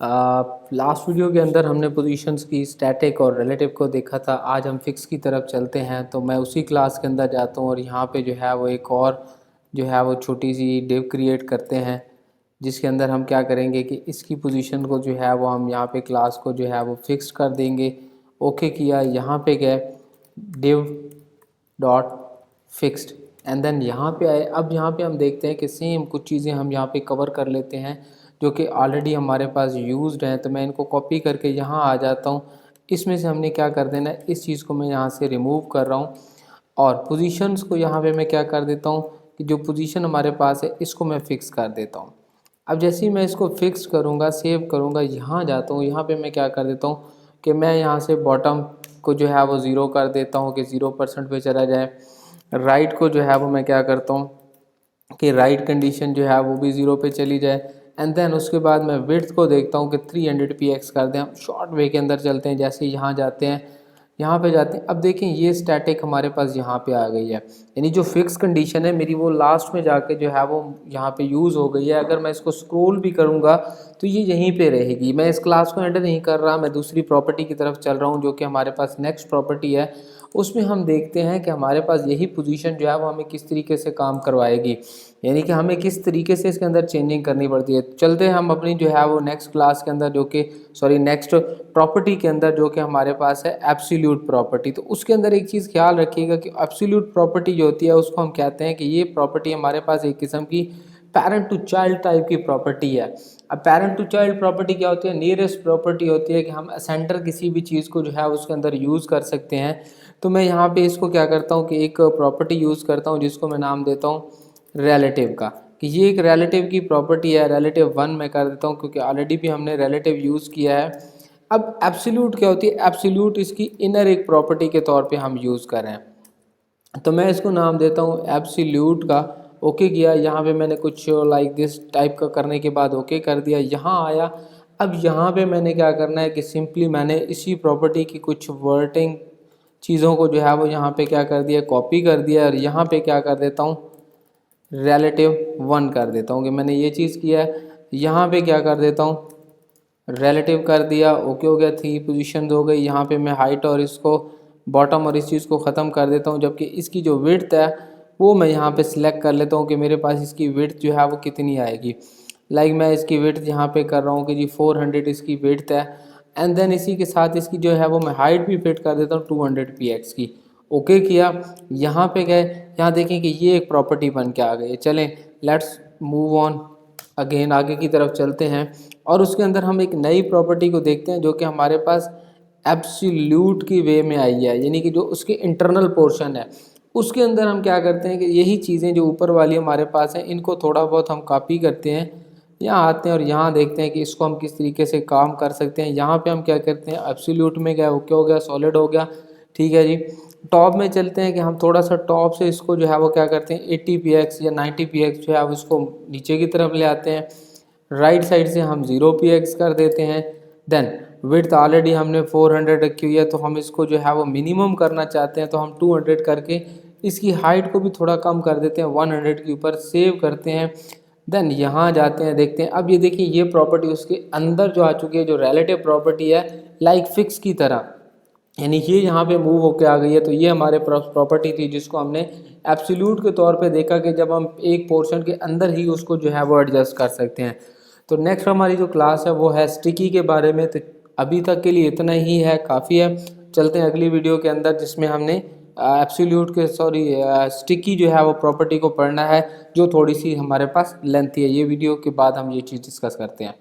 Last video के अंदर हमने पोजीशंस की स्टैटिक और रिलेटिव को देखा था। आज हम फिक्स की तरफ चलते हैं, तो मैं उसी क्लास के अंदर जाता हूँ और यहाँ पे जो है वो एक और जो है वो छोटी सी डिव क्रिएट करते हैं, जिसके अंदर हम क्या करेंगे कि इसकी पोजीशन को जो है वो हम यहाँ पे क्लास को जो है वो फिक्स कर देंगे। ओके किया, यहाँ पे गए div dot fixed and then यहाँ पे आए। अब यहाँ पे हम देखते हैं कि सेम कुछ चीज़ें हम यहाँ पे कवर कर लेते हैं जो कि ऑलरेडी हमारे पास यूज्ड हैं। तो मैं इनको कॉपी करके यहाँ आ जाता हूँ। इसमें से हमने क्या कर देना है, इस चीज़ को मैं यहाँ से रिमूव कर रहा हूँ और पोजीशंस को यहाँ पे मैं क्या कर देता हूँ कि जो पोजीशन हमारे पास है इसको मैं फ़िक्स कर देता हूँ। अब जैसे ही मैं इसको फिक्स करूँगा, सेव करूँगा, यहाँ जाता हूँ, यहाँ पे मैं क्या कर देता हूँ कि मैं यहाँ से बॉटम को जो है वो ज़ीरो कर देता हूँ कि 0% पे चला जाए। राइट को जो है वो मैं क्या करता हूँ कि राइट कंडीशन जो है वो भी 0 पे चली जाए। एंड देन उसके बाद मैं विड्थ को देखता हूँ कि 300 px कर दें। हम शॉर्ट वे के अंदर चलते हैं, जैसे यहाँ जाते हैं, यहाँ पे जाते हैं। अब देखें ये स्टैटिक हमारे पास यहाँ पे आ गई है, यानी जो फिक्स कंडीशन है मेरी वो लास्ट में जाके जो है वो यहाँ पे यूज़ हो गई है। अगर मैं इसको स्क्रॉल भी करूँगा तो ये यहीं पे रहेगी। मैं इस क्लास को एंटर नहीं कर रहा, मैं दूसरी प्रॉपर्टी की तरफ चल रहा हूँ जो कि हमारे पास नेक्स्ट प्रॉपर्टी है। उसमें हम देखते हैं कि हमारे पास यही पोजीशन जो है वो हमें किस तरीके से काम करवाएगी, यानी कि हमें किस तरीके से इसके अंदर चेंजिंग करनी पड़ती है। चलते हैं हम अपनी जो है वो नेक्स्ट क्लास के अंदर, जो कि नेक्स्ट प्रॉपर्टी के अंदर, जो कि हमारे पास है एब्सोल्यूट प्रॉपर्टी। तो उसके अंदर एक चीज़ ख्याल रखिएगा कि एब्सोल्यूट प्रॉपर्टी जो होती है उसको हम कहते हैं कि ये प्रॉपर्टी हमारे पास एक किस्म की पेरेंट टू चाइल्ड टाइप की प्रॉपर्टी है। अब पेरेंट टू चाइल्ड प्रॉपर्टी क्या होती है, नियरेस्ट प्रॉपर्टी होती है कि हम असेंडर किसी भी चीज़ को जो है उसके अंदर यूज़ कर सकते हैं। तो मैं यहाँ पे इसको क्या करता हूँ कि एक प्रॉपर्टी यूज़ करता हूँ जिसको मैं नाम देता हूँ रिलेटिव का, कि ये एक रिलेटिव की प्रॉपर्टी है। रिलेटिव 1 मैं कर देता हूँ क्योंकि ऑलरेडी भी हमने रिलेटिव यूज़ किया है। अब एब्सोल्यूट क्या होती है, एब्सोल्यूट इसकी इनर एक प्रॉपर्टी के तौर पे हम यूज़ कर रहे हैं, तो मैं इसको नाम देता हूँ एब्सोल्यूट का। ओके किया, यहाँ पे मैंने कुछ लाइक दिस टाइप का करने के बाद ओके कर दिया, यहाँ आया। अब यहाँ पे मैंने क्या करना है कि सिंपली मैंने इसी प्रॉपर्टी की कुछ वर्टिंग चीज़ों को जो है वो यहाँ पे क्या कर दिया, कॉपी कर दिया और यहाँ पे क्या कर देता हूँ रिलेटिव 1 कर देता हूँ कि मैंने ये चीज़ किया है। यहाँ पे क्या कर देता हूँ रिलेटिव कर दिया, ओके हो गया, 3 पोजीशन हो गई। यहाँ पे मैं हाइट और इसको बॉटम और इस चीज़ को ख़त्म कर देता हूँ, जबकि इसकी जो विड्थ है वो मैं यहाँ पे सिलेक्ट कर लेता हूँ कि मेरे पास इसकी विड्थ जो है वो कितनी आएगी। लाइक मैं इसकी विड्थ यहाँ पे कर रहा हूँ कि जी 400 इसकी विड्थ है। एंड देन इसी के साथ इसकी जो है वो मैं हाइट भी फिट कर देता हूँ 200 px की। ओके किया, यहाँ पे गए, यहाँ देखें कि ये एक प्रॉपर्टी बन के आ गई है। चलें लेट्स मूव ऑन अगेन, आगे की तरफ चलते हैं और उसके अंदर हम एक नई प्रॉपर्टी को देखते हैं जो कि हमारे पास एब्सोल्यूट की वे में आई है, यानी कि जो उसके इंटरनल पोर्शन है उसके अंदर हम क्या करते हैं कि यही चीज़ें जो ऊपर वाली हमारे पास हैं इनको थोड़ा बहुत हम कॉपी करते हैं, यहाँ आते हैं और यहाँ देखते हैं कि इसको हम किस तरीके से काम कर सकते हैं। यहाँ पे हम क्या करते हैं, एब्सोल्यूट में गया, ओके हो गया, सॉलिड हो गया, ठीक है जी। टॉप में चलते हैं कि हम थोड़ा सा टॉप से इसको जो है वो क्या करते हैं 80 px या 90 px जो है वो इसको नीचे की तरफ ले आते हैं। राइट साइड से हम 0 px कर देते हैं। देन विड्थ ऑलरेडी हमने 400 रखी हुई है, तो हम इसको जो है वो मिनिमम करना चाहते हैं, तो हम 200 करके इसकी हाइट को भी थोड़ा कम कर देते हैं, 100 के ऊपर सेव करते हैं। देन यहाँ जाते हैं, देखते हैं। अब ये देखिए ये प्रॉपर्टी उसके अंदर जो आ चुकी है, जो रिलेटिव प्रॉपर्टी है लाइक फिक्स की तरह, यानी ये यहाँ पे मूव होके आ गई है। तो ये हमारे प्रॉपर्टी थी जिसको हमने एब्सोल्यूट के तौर पे देखा कि जब हम एक पोर्शन के अंदर ही उसको जो है वो एडजस्ट कर सकते हैं। तो नेक्स्ट हमारी जो क्लास है वो है स्टिकी के बारे में। तो अभी तक के लिए इतना ही है, काफ़ी है। चलते हैं अगली वीडियो के अंदर जिसमें हमने एब्सोल्यूट के स्टिकी जो है वो प्रॉपर्टी को पढ़ना है, जो थोड़ी सी हमारे पास लेंथी है। ये वीडियो के बाद हम ये चीज़ डिस्कस करते हैं।